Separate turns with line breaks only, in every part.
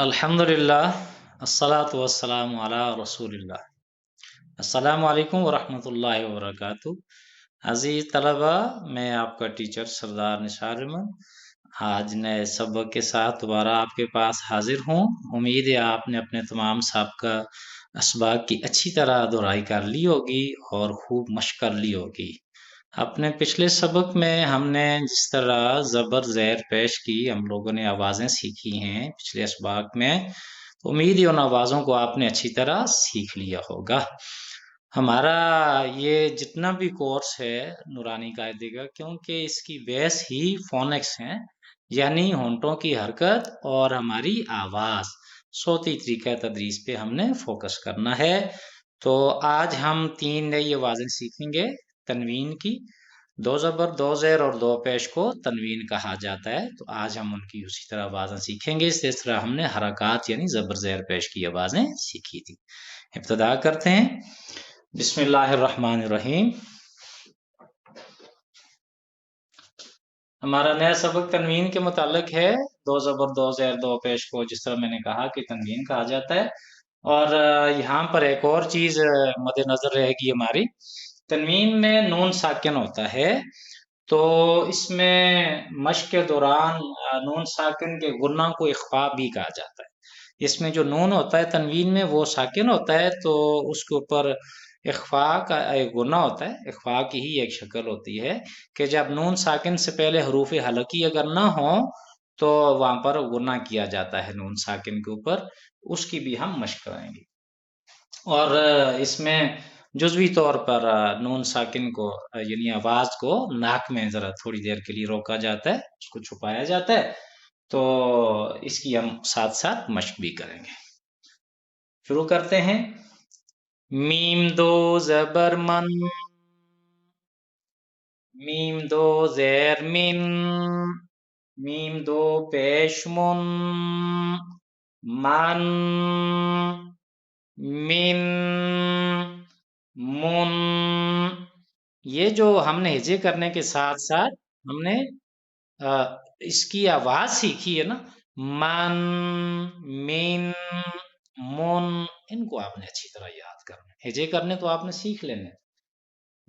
अल्हम्दुलिल्लाह अस्सलातु वस्सलामु अला रसूलिल्लाह। अस्सलामु अलैकुम वरहमतुल्लाहि वबरकातुहू। अज़ीज़ तलबा, मैं आपका टीचर सरदार निसार अहमद आज नए सबक के साथ दोबारा आपके पास हाजिर हूँ। उम्मीद है आपने अपने तमाम साबका असबाक की अच्छी तरह दोहराई कर ली होगी और खूब मश्क कर ली होगी। अपने पिछले सबक में हमने जिस तरह ज़बर ज़ैर पेश की हम लोगों ने आवाज़ें सीखी हैं पिछले असबाक में, तो उम्मीद है उन आवाज़ों को आपने अच्छी तरह सीख लिया होगा। हमारा ये जितना भी कोर्स है नूरानी कायदे का, क्योंकि इसकी बेस ही फोनिक्स है, यानी होंठों की हरकत और हमारी आवाज़, सोती तरीका तदरीस पे हमने फोकस करना है। तो आज हम 3 नई आवाज़ें सीखेंगे तनवीन की। 2 ज़बर 2 ज़ेर और 2 पेश को तनवीन कहा जाता है। तो आज हम उनकी उसी तरह आवाज़ें सीखेंगे इस तरह हमने हरकत यानी ज़बर ज़ेर पेश की आवाज़ें सीखी थी। इब्तिदा करते हैं। बिस्मिल्लाहिर्रहमानिर्रहीम। हमारा नया सबक तनवीन के मुतालिक है। 2 ज़बर 2 ज़ेर 2 पेश को जिस तरह मैंने कहा कि तनवीन कहा जाता है। और यहाँ पर एक और चीज़ मद्देनज़र रहेगी हमारी, तनवीन में नून साकिन होता है, तो इसमें मश्क के दौरान नून साकिन के गुन्ना को इख्फा भी कहा जाता है। इसमें जो नून होता है तनवीन में वो साकिन होता है, तो उसके ऊपर इख्फा का एक गुन्ना होता है। इख्फा की ही एक शक्ल होती है कि जब नून साकिन से पहले हरूफ हलकी अगर ना हो तो वहां पर गुन्ना किया जाता है नून साकिन के ऊपर। उसकी भी हम मश्क कराएंगे। और इसमें जुज़वी तौर पर नून साकिन को यानी आवाज को नाक में जरा थोड़ी देर के लिए रोका जाता है, उसको छुपाया जाता है। तो इसकी हम साथ साथ मश्क भी करेंगे। शुरू करते हैं। मीम दो ज़बर मन, मीम दो ज़ेर मिन, मीम दो पेश मुन, मन, मिन, मुन। ये जो हमने हिजे करने के साथ साथ हमने इसकी आवाज सीखी है ना, मन, मिन, मुन, इनको आपने अच्छी तरह याद करना है। हिजे करने तो आपने सीख लेने।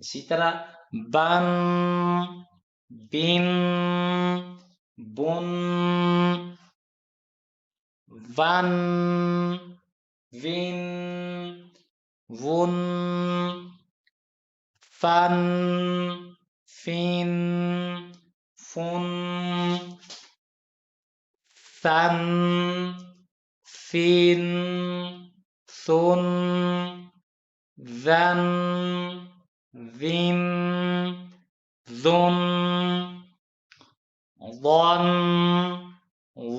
इसी तरह बन, बिन, बुन, वन, विन, वुन, फन, फिन, फुन, सन, फिन, सुन, ज़न, ज़िन, ज़ुन, ज़न,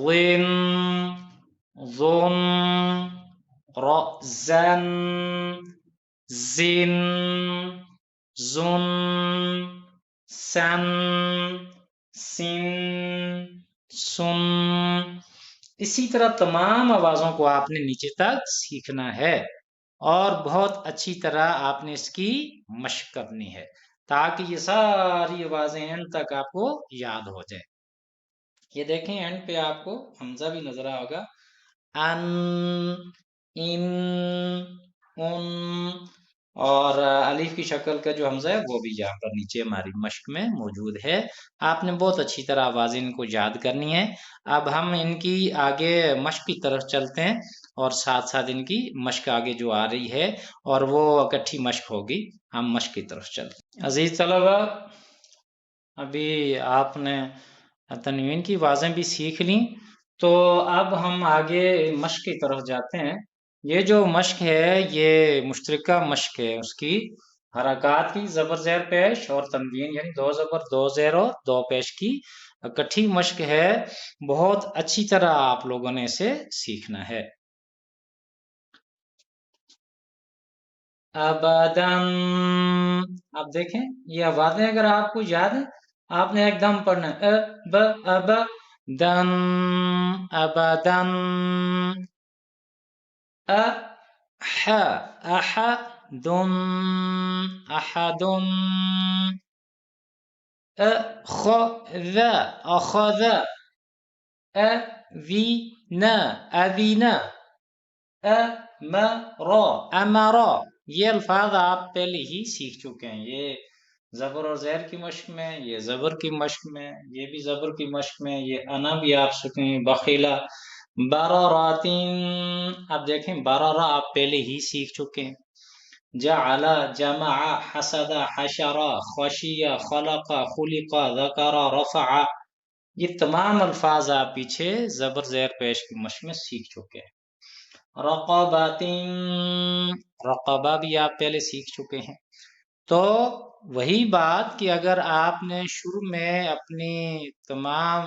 ज़िन, ज़ुन, ज़न, ज़िन, ज़ुन, सन, सिन, सुन। इसी तरह तमाम आवाजों को आपने नीचे तक सीखना है और बहुत अच्छी तरह आपने इसकी मश्क करनी है ताकि ये सारी आवाजें एंड तक आपको याद हो जाए। ये देखें एंड पे आपको हमजा भी नजर आएगा, अन, इन, उन, और अलीफ की शक्ल का जो हमजा है वो भी यहाँ पर नीचे हमारी मश्क में मौजूद है। आपने बहुत अच्छी तरह आवाजें इनको याद करनी है। अब हम इनकी आगे मश्क की तरफ चलते हैं और साथ साथ इनकी मश्क आगे जो आ रही है और वो इकट्ठी मश्क होगी। हम मश्क की तरफ चलते हैं। अजीज तलबा, अभी आपने तनवीन की आवाजें भी सीख ली, तो अब हम आगे मश्क की तरफ जाते हैं। ये जो मश्क है ये मुश्तरका मश्क है, उसकी हरकत की ज़बर ज़ेर पेश और तनवीन यानी 2 ज़बर 2 ज़ेर और 2 पेश की इकट्ठी मश्क है। बहुत अच्छी तरह आप लोगों ने इसे सीखना है। अबदन, आप देखें ये आवाजें अगर आपको याद है आपने एकदम पढ़ना है। अब दन, अबदन, अहदुन, अहदुन, अखज़, अखज़, अवी, نہ ادینا امرا امرا، یہ الفاظ آپ پہلے ہی سیکھ چکے ہیں. یہ زبر اور زیر کی مشق میں، یہ زبر کی مشق میں، یہ بھی زبر کی مشق میں، یہ انا بھی آپ سکیں ہیں. بخیلا براراتین، اب دیکھیں برارا آپ پہلے ہی سیکھ چکے ہیں. جعل جمع حسد حشر خشی خلق خلق ذکر رفع، یہ تمام الفاظ آپ پیچھے زبر زیر پیش کی مشق میں سیکھ چکے ہیں. رقباتین، رقبہ بھی آپ پہلے سیکھ چکے ہیں. تو وہی بات کہ اگر آپ نے شروع میں اپنی تمام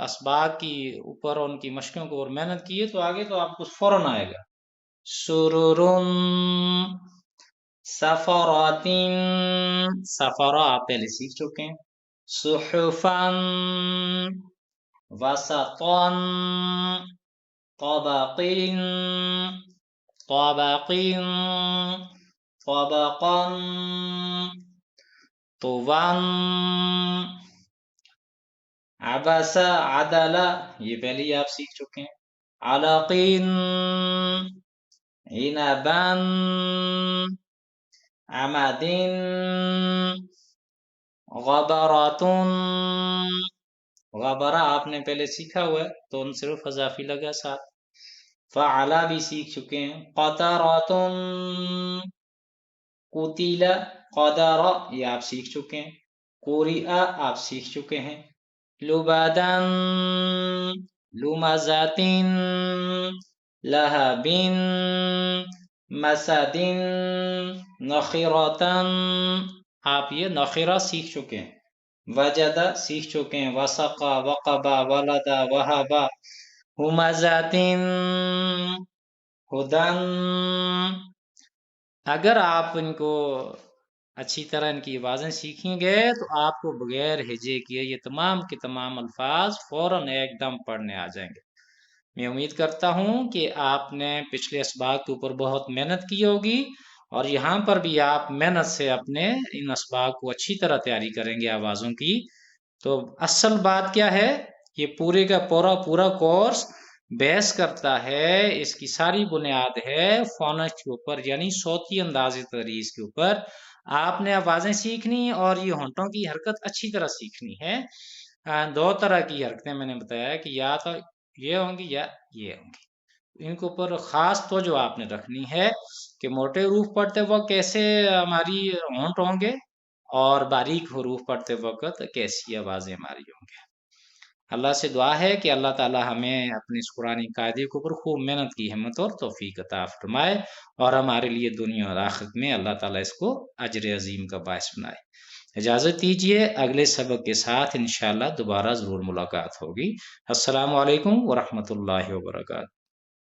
اسباق کی اوپر ان کی مشقوں کو اور محنت کی ہے تو آگے تو آپ کو فوراً آئے گا. سرورن سفراتین، سفرا آپ پہلے سیکھ چکے ہیں. صحفن وسطن طبقین طبقین طبقا طوان عبس عدل، یہ پہلے ہی آپ سیکھ چکے ہیں. علقین عنبان عمدین غبراتن، غبرہ آپ نے پہلے سیکھا ہوا ہے تو ان صرف اضافی لگا ساتھ. فعلا بھی سیکھ چکے ہیں. قطراتن قتل قدر، یہ آپ سیکھ چکے ہیں. قرئ آپ سیکھ چکے ہیں. لبادن لمزاتن لہبن مسدن نخرتن، آپ یہ نخرہ سیکھ چکے ہیں. وجدہ سیکھ چکے ہیں. وسقا وقبا ولدا وہبا ہمزاتن ہدن. اگر آپ ان کو اچھی طرح ان کی آوازیں سیکھیں گے تو آپ کو بغیر ہجے کیے یہ تمام کے تمام الفاظ فوراً ایک دم پڑھنے آ جائیں گے. میں امید کرتا ہوں کہ آپ نے پچھلے اسباق کے اوپر بہت محنت کی ہوگی اور یہاں پر بھی آپ محنت سے اپنے ان اسباق کو اچھی طرح تیاری کریں گے آوازوں کی. تو اصل بات کیا ہے، یہ پورے کا پورا کورس بیس کرتا ہے، اس کی ساری بنیاد ہے فونکس کے اوپر، یعنی صوتی انداز تدریس کے اوپر. آپ نے آوازیں سیکھنی اور یہ ہونٹوں کی حرکت اچھی طرح سیکھنی ہے. دو طرح کی حرکتیں میں نے بتایا کہ یا تو یہ ہوں گی یا یہ ہوں گی. ان کے اوپر خاص توجہ آپ نے رکھنی ہے کہ موٹے حروف پڑھتے وقت کیسے ہماری ہونٹ ہوں گے اور باریک حروف پڑھتے وقت کیسی آوازیں ہماری ہوں گے. اللہ سے دعا ہے کہ اللہ تعالی ہمیں اپنے اس قرآن قاعدے کے اوپر خوب محنت کی ہمت اور توفیق عطا فرمائے اور ہمارے لیے دنیا اور آخرت میں اللہ تعالیٰ اس کو اجر عظیم کا باعث بنائے. اجازت دیجیے، اگلے سبق کے ساتھ انشاءاللہ دوبارہ ضرور ملاقات ہوگی. السلام علیکم ورحمۃ اللہ وبرکاتہ.